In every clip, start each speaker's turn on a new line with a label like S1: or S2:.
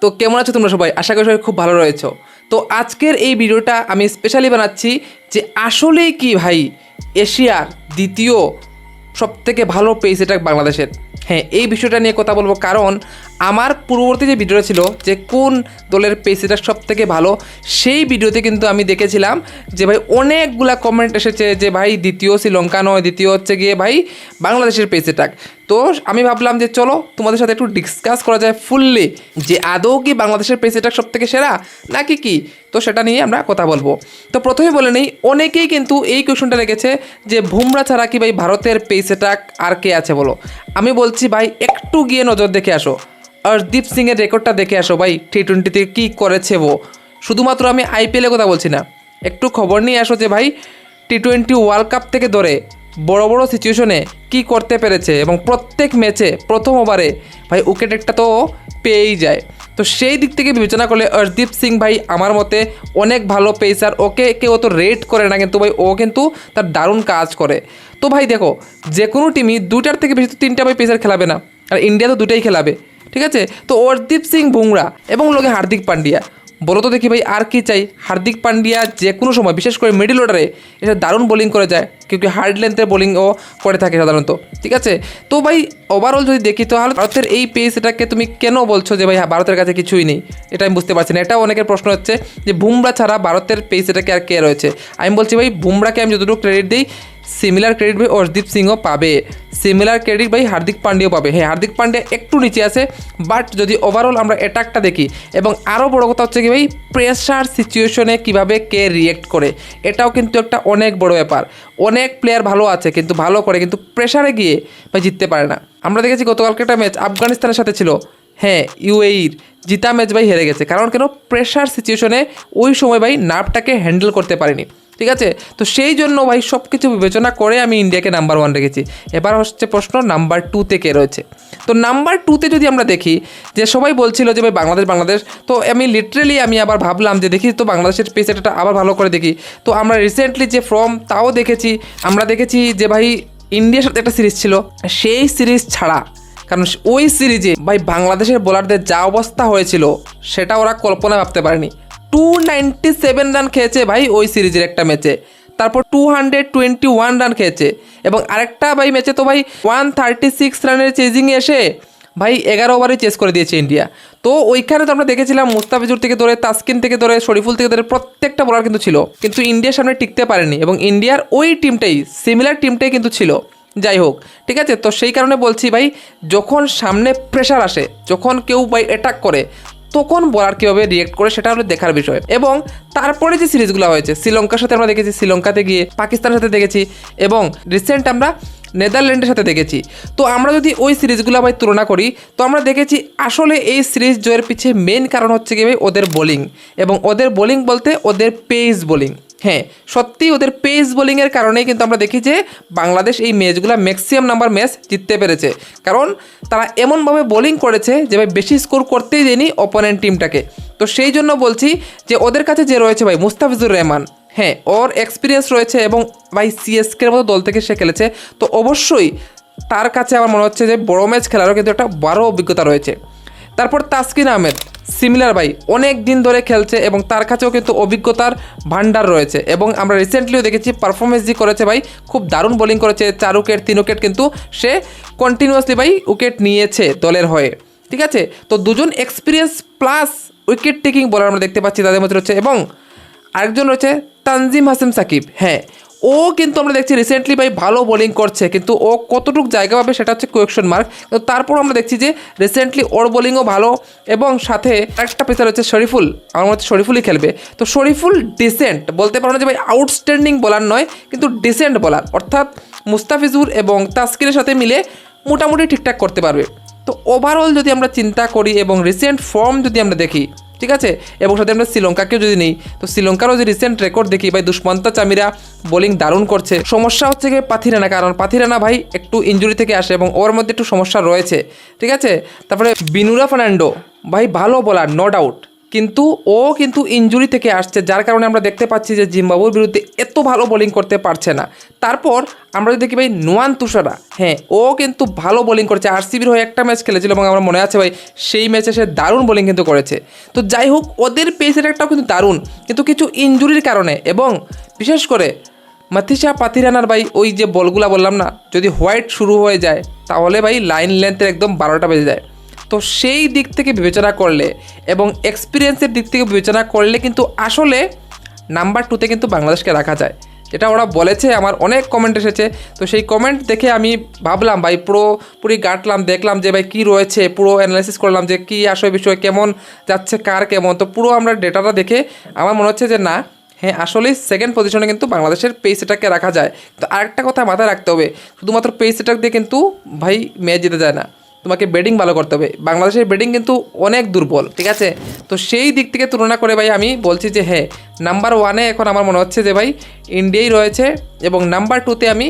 S1: তো কেমন আছো তোমরা সবাই? আশা করি সবাই খুব ভালো রয়েছো। তো আজকের এই ভিডিওটা আমি স্পেশালি বানাচ্ছি যে আসলেই কি ভাই এশিয়ার দ্বিতীয় সবথেকে ভালো পেস অ্যাটাক বাংলাদেশের। হ্যাঁ, এই বিষয়টা নিয়ে কথা বলবো, কারণ আমার পূর্ববর্তী যে ভিডিওটা ছিল যে কোন দলের পেস অ্যাটাক সবথেকে ভালো, সেই ভিডিওতে কিন্তু আমি দেখেছিলাম যে ভাই অনেকগুলা কমেন্ট এসেছে যে ভাই দ্বিতীয় শ্রীলঙ্কা নয়, দ্বিতীয় হচ্ছে গিয়ে ভাই বাংলাদেশের পেস অ্যাটাক। তো আমি ভাবলাম যে চলো তোমাদের সাথে একটু ডিসকাস করা যায় ফুললি যে আদৌ কি বাংলাদেশের পেস অ্যাটাক সবথেকে সেরা নাকি কি। তো সেটা নিয়ে আমরা কথা বলবো। তো প্রথমে বলে নেই, অনেকেই কিন্তু এই কোয়েশনটা রেখেছে যে বুমরা ছাড়া কি ভাই ভারতের পেস অ্যাটাক আর কে আছে বলো। আমি বলছি ভাই একটু গিয়ে নজর দেখে আসো, হরদীপ সিংয়ের রেকর্ডটা দেখে আসো ভাই, টি-20তে কী করেছে ও। শুধুমাত্র আমি আইপিএলের কথা বলছি না, একটু খবর নিয়ে আসো যে ভাই টি-20 ওয়ার্ল্ড কাপ থেকে ধরে বড় বড় সিচুয়েশনে কি করতে পেরেছে, এবং প্রত্যেক ম্যাচে প্রথম ওভারে ভাই উইকেট একটা তো পেয়েই যায়। তো সেই দিক থেকে বিবেচনা করলে হরদীপ সিং ভাই আমার মতে অনেক ভালো পেসার। ওকে কেউ তো রেট করে না, কিন্তু ভাই ও কিন্তু তার দারুণ কাজ করে। তো ভাই দেখো, যে কোনো টিমই দুইটার থেকে বেশি তো তিনটা ভাই পেসার খেলাবে না, আর ইন্ডিয়া তো দুটাই খেলাবে, ঠিক আছে। তো হরদীপ সিং, বুমরা এবং লোকে হার্দিক পান্ডিয়া, বলো তো দেখি ভাই আর কি চাই। হার্দিক পান্ডিয়া যে কোনো সময়, বিশেষ করে মিডল অর্ডারে এটা দারুণ বোলিং করে যায়, কিন্তু হার্ড লেন্থের বোলিংও করে থাকে সাধারণত, ঠিক আছে। তো ভাই ওভারঅল যদি দেখি তাহলে ভারতের এই পেস এটাকে তুমি কেন বলছো যে ভাই ভারতের কাছে কিছুই নেই, এটা আমি বুঝতে পারছি না। এটাও অনেকের প্রশ্ন হচ্ছে যে বুমরা ছাড়া ভারতের পেস এটাকে আর কে রয়েছে। আমি বলছি ভাই বুমরাকে আমি যতটুকু ক্রেডিট দিই, সিমিলার ক্রেডিট ভাই হরদীপ সিংও পাবে, সিমিলার ক্রেডিট ভাই হার্দিক পান্ডিয়াও পাবে। হ্যাঁ, হার্দিক পান্ডিয়া একটু নিচে আছে, বাট যদি ওভারঅল আমরা অ্যাটাকটা দেখি, এবং আরও বড় কথা হচ্ছে কি ভাই প্রেশার সিচুয়েশনে কিভাবে কে রিয়েক্ট করে, এটাও কিন্তু একটা অনেক বড় ব্যাপার। অনেক প্লেয়ার ভালো আছে কিন্তু ভালো করে, কিন্তু প্রেশারে গিয়ে ভাই জিততে পারে না। আমরা দেখেছি গতকালকে একটা ম্যাচ আফগানিস্তানের সাথে ছিল, হ্যাঁ ইউএইর জিতা ম্যাচ ভাই হেরে গেছে, কারণ কেন প্রেশার সিচুয়েশনে ওই সময় ভাই নার্ভটাকে হ্যান্ডেল করতে পারিনি, ঠিক আছে। তো সেই জন্য ভাই সব কিছু বিবেচনা করে আমি ইন্ডিয়াকে নাম্বার 1 রেখেছি। এবার হচ্ছে প্রশ্ন নাম্বার 2-তে কে রয়েছে। তো নাম্বার 2-তে যদি আমরা দেখি, যে সবাই বলছিল যে ভাই বাংলাদেশ, তো আমি লিটারেলি আমি আবার ভাবলাম যে দেখি তো বাংলাদেশের পেস এটা আবার ভালো করে দেখি। তো আমরা রিসেন্টলি যে ফর্ম তাও দেখেছি, আমরা দেখেছি যে ভাই ইন্ডিয়ার সাথে একটা সিরিজ ছিল, সেই সিরিজ ছাড়া, কারণ ওই সিরিজে ভাই বাংলাদেশের বোলারদের যা অবস্থা হয়েছিল সেটা ওরা কল্পনা ভাবতে পারেনি। 297 রান খেয়েছে ভাই ওই সিরিজের একটা ম্যাচে, তারপর 221 রান খেয়েছে, এবং আরেকটা ভাই ম্যাচে তো ভাই 136 রানের চেজিংয়ে এসে ভাই 11 ওভারে চেস করে দিয়েছে ইন্ডিয়া। তো ওইখানে তো আমরা দেখেছিলাম মুস্তাফিজুর থেকে ধরে, তাসকিন থেকে ধরে, শরীফুল থেকে ধরে প্রত্যেকটা বোলার কিন্তু ছিল, কিন্তু ইন্ডিয়ার সামনে টিকতে পারেনি, এবং ইন্ডিয়ার ওই টিমটাই সিমিলার টিমটাই কিন্তু ছিল। যাই হোক, ঠিক আছে। তো সেই কারণে বলছি ভাই যখন সামনে প্রেশার আসে, যখন কেউ ভাই অ্যাটাক করে, তখন বলার কীভাবে রিয়েক্ট করে সেটা হলো দেখার বিষয়। এবং তারপরে যে সিরিজগুলো হয়েছে, শ্রীলঙ্কার সাথে আমরা দেখেছি, শ্রীলঙ্কাতে গিয়ে পাকিস্তানের সাথে দেখেছি, এবং রিসেন্ট আমরা নেদারল্যান্ডের সাথে দেখেছি। তো আমরা যদি ওই সিরিজগুলো ভাই তুলনা করি, তো আমরা দেখেছি আসলে এই সিরিজ জয়ের পিছে মেন কারণ হচ্ছে কি ভাই ওদের বোলিং, এবং ওদের বোলিং বলতে ওদের পেস বোলিং। হ্যাঁ, সত্যি ওদের পেস বোলিংয়ের কারণেই কিন্তু আমরা দেখি যে বাংলাদেশ এই ম্যাচগুলো ম্যাক্সিমাম নাম্বার ম্যাচ জিততে পেরেছে, কারণ তারা এমনভাবে বোলিং করেছে যে ভাই বেশি স্কোর করতেই দেয়নি অপোনেন্ট টিমটাকে। তো সেই জন্য বলছি যে ওদের কাছে যে রয়েছে ভাই মুস্তাফিজুর রহমান, হ্যাঁ ওর এক্সপিরিয়েন্স রয়েছে, এবং ভাই সিএসকের মতো দল থেকে সে খেলেছে, তো অবশ্যই তার কাছে আমার মনে হচ্ছে যে বড় ম্যাচ খেলারও কিন্তু একটা বড় অভিজ্ঞতা রয়েছে। তারপর তাসকিন আহমেদ সিমিলার ভাই অনেক দিন ধরে খেলছে, এবং তার কাছেও কিন্তু অভিজ্ঞতার ভান্ডার রয়েছে, এবং আমরা রিসেন্টলিও দেখেছি পারফরমেন্স যে করেছে ভাই, খুব দারুণ বোলিং করেছে, 4 উইকেট 3 উইকেট কিন্তু সে কন্টিনিউয়াসলি ভাই উইকেট নিয়েছে দলের হয়ে, ঠিক আছে। তো দুজন experience plus wicket taking bowler আমরা দেখতে পাচ্ছি তাদের মধ্যে রয়েছে, এবং আরেকজন রয়েছে তানজিম হাসান সাকিব। হ্যাঁ, ও কিন্তু আমরা দেখছি রিসেন্টলি ভাই ভালো বোলিং করছে, কিন্তু ও কতটুকু জায়গা পাবে সেটা হচ্ছে কোয়েকশন মার্ক। তো তারপর আমরা দেখছি যে রিসেন্টলি ওর বোলিংও ভালো, এবং সাথে একটা পেসার হচ্ছে শরীফুল, আমার মতে শরীফুলই খেলবে। তো শরীফুল ডিসেন্ট বলতে পারো না যে ভাই আউটস্ট্যান্ডিং বোলার নয়, কিন্তু ডিসেন্ট বোলার, অর্থাৎ মুস্তাফিজুর এবং তাসকিনের সাথে মিলে মোটামুটি ঠিকঠাক করতে পারবে। তো ওভারঅল যদি আমরা চিন্তা করি এবং রিসেন্ট ফর্ম যদি আমরা দেখি, ঠিক আছে, এবং সাথে আমরা শ্রীলঙ্কাকেও যদি নেই, তো শ্রীলঙ্কারও যে রিসেন্ট রেকর্ড দেখি ভাই দুষ্মন্ত চামিরা বোলিং দারুণ করছে। সমস্যা হচ্ছে গিয়ে পাথিরানা, কারণ পাথিরানা ভাই একটু ইঞ্জুরি থেকে আসে এবং ওর মধ্যে একটু সমস্যা রয়েছে, ঠিক আছে। তারপরে বিনুরা ফার্নান্ডো ভাই ভালো বোলার নো ডাউট, কিন্তু ও কিন্তু ইনজুরি থেকে আসছে, যার কারণে আমরা দেখতে পাচ্ছি যে জিম্বাবুয়ের বিরুদ্ধে এত ভালো বোলিং করতে পারছে না। তারপর আমরা যদি দেখি ভাই নোয়ান তুষারা, হ্যাঁ ও কিন্তু ভালো বোলিং করেছে, আরসিবির হয়ে একটা ম্যাচ খেলেছিল এবং আমার মনে আছে ভাই সেই ম্যাচে সে দারুণ বোলিং কিন্তু করেছে। তো যাই হোক, ওদের পেস অ্যাটাকটাও কিন্তু দারুণ, কিন্তু কিছু ইনজুরির কারণে এবং বিশেষ করে মাথিসা পাথিরানার ভাই ওই যে বলগুলা বললাম না, যদি হোয়াইট শুরু হয়ে যায় তাহলে ভাই লাইন লেন্থের একদম 12টা বেজে যায়। তো সেই দিক থেকে বিবেচনা করলে এবং এক্সপিরিয়েন্সের দিক থেকে বিবেচনা করলে কিন্তু আসলে নাম্বার 2তে কিন্তু বাংলাদেশকে রাখা যায়, যেটা ওরা বলেছে। আমার অনেক কমেন্ট এসেছে, তো সেই কমেন্ট দেখে আমি ভাবলাম ভাই পুরোপুরি গাঁটলাম, দেখলাম যে ভাই কী রয়েছে, পুরো অ্যানালাইসিস করলাম যে কী আসলে বিষয় কেমন যাচ্ছে, কার কেমন। তো পুরো আমরা ডেটাটা দেখে আমার মনে হচ্ছে যে না, হ্যাঁ আসলেই সেকেন্ড পজিশনে কিন্তু বাংলাদেশের পেস অ্যাটাককে রাখা যায়। তো আরেকটা কথা মাথায় রাখতে হবে, শুধুমাত্র পেস অ্যাটাক দিয়ে কিন্তু ভাই ম্যাচ জিতে যায় না, তোমাকে ব্যাটিং ভালো করতে হবে। বাংলাদেশের ব্যাটিং কিন্তু অনেক দুর্বল, ঠিক আছে। তো সেই দিক থেকে তুলনা করে ভাই আমি বলছি যে হ্যাঁ নাম্বার 1-এ এখন আমার মনে হচ্ছে যে ভাই ইন্ডিয়াই রয়েছে এবং নাম্বার 2তে আমি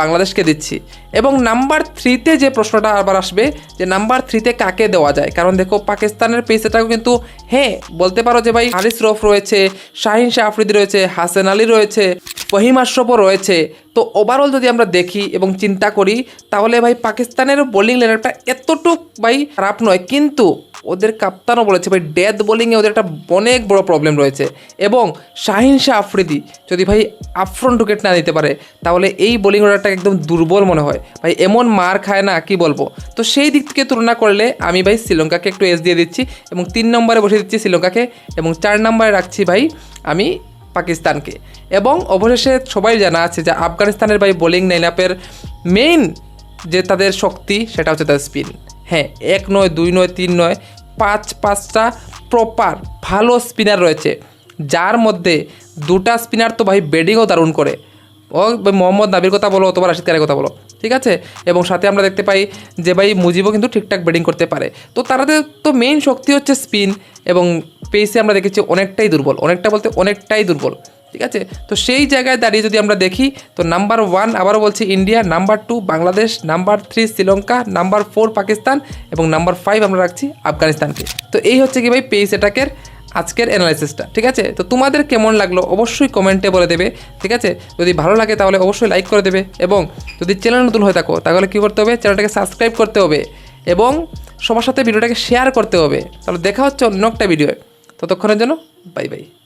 S1: বাংলাদেশকে দিচ্ছি। এবং নাম্বার 3তে যে প্রশ্নটা আবার আসবে যে নাম্বার 3তে কাকে দেওয়া যায়, কারণ দেখো পাকিস্তানের পেসেটাও কিন্তু হ্যাঁ বলতে পারো যে ভাই হারিস রফ রয়েছে, শাহিন শাহ আফ্রিদি রয়েছে, হাসান আলী রয়েছে, ফহিম আশরাফও রয়েছে। তো ওভারঅল যদি আমরা দেখি এবং চিন্তা করি তাহলে ভাই পাকিস্তানের বোলিং লাইনআপটা এতটুক ভাই খারাপ নয়, কিন্তু ওদের কাপ্তানও বলেছে ভাই ডেথ বোলিংয়ে ওদের একটা অনেক বড় প্রবলেম রয়েছে। এবং শাহিন শাহ আফ্রিদি যদি ভাই আপফ্রন্ট উইকেট না দিতে পারে তাহলে এই বোলিং অর্ডারটা একদম দুর্বল মনে হয় ভাই, এমন মার খায় না কি বলবো। তো সেই দিক থেকে তুলনা করলে আমি ভাই শ্রীলঙ্কাকে একটু এস দিয়ে দিচ্ছি এবং 3 নম্বরে বসে দিচ্ছি শ্রীলঙ্কাকে এবং 4 নম্বরে রাখছি ভাই আমি পাকিস্তানকে। এবং অবশেষে সবাই জানা আছে যে আফগানিস্তানের ভাই বোলিং লাইনআপের মেইন যে তাদের শক্তি সেটা হচ্ছে তাদের স্পিন। হ্যাঁ 1 নয় 2 নয় 3 নয় 5টা প্রপার ভালো স্পিনার রয়েছে, যার মধ্যে 2টা স্পিনার তো ভাই ব্যাটিংও দারুণ করে। ও ভাই মোহাম্মদ নাবির কথা বলো অথবা রাশিদ খানের কথা বলো, ঠিক আছে। এবং সাথে আমরা দেখতে পাই যে ভাই মুজিবও কিন্তু ঠিকঠাক ব্যাটিং করতে পারে। তো তাদের তো মেইন শক্তি হচ্ছে স্পিন এবং পেসে আমরা দেখেছি অনেকটাই দুর্বল, অনেকটা বলতে অনেকটাই দুর্বল, ঠিক আছে। তো সেই জায়গায় দাঁড়িয়ে যদি আমরা দেখি তো নাম্বার 1 আবারও বলছি India, number 2 Bangladesh, number 3 Sri Lanka, number 4 Pakistan এবং নাম্বার 5 আমরা রাখছি আফগানিস্তানকে। তো এই হচ্ছে কি ভাই পেস অ্যাটাকের আজকের অ্যানালাইসিসটা, ঠিক আছে। তো তোমাদের কেমন লাগলো অবশ্যই কমেন্টে বলে দেবে, ঠিক আছে। যদি ভালো লাগে তাহলে অবশ্যই লাইক করে দেবে এবং যদি চ্যানেল নতুন হয়ে থাকো তাহলে কী করতে হবে, চ্যানেলটাকে সাবস্ক্রাইব করতে হবে এবং সবার সাথে ভিডিওটাকে শেয়ার করতে হবে। তাহলে দেখা হচ্ছে অন্য একটা ভিডিও, ততক্ষণের জন্য বাই বাই।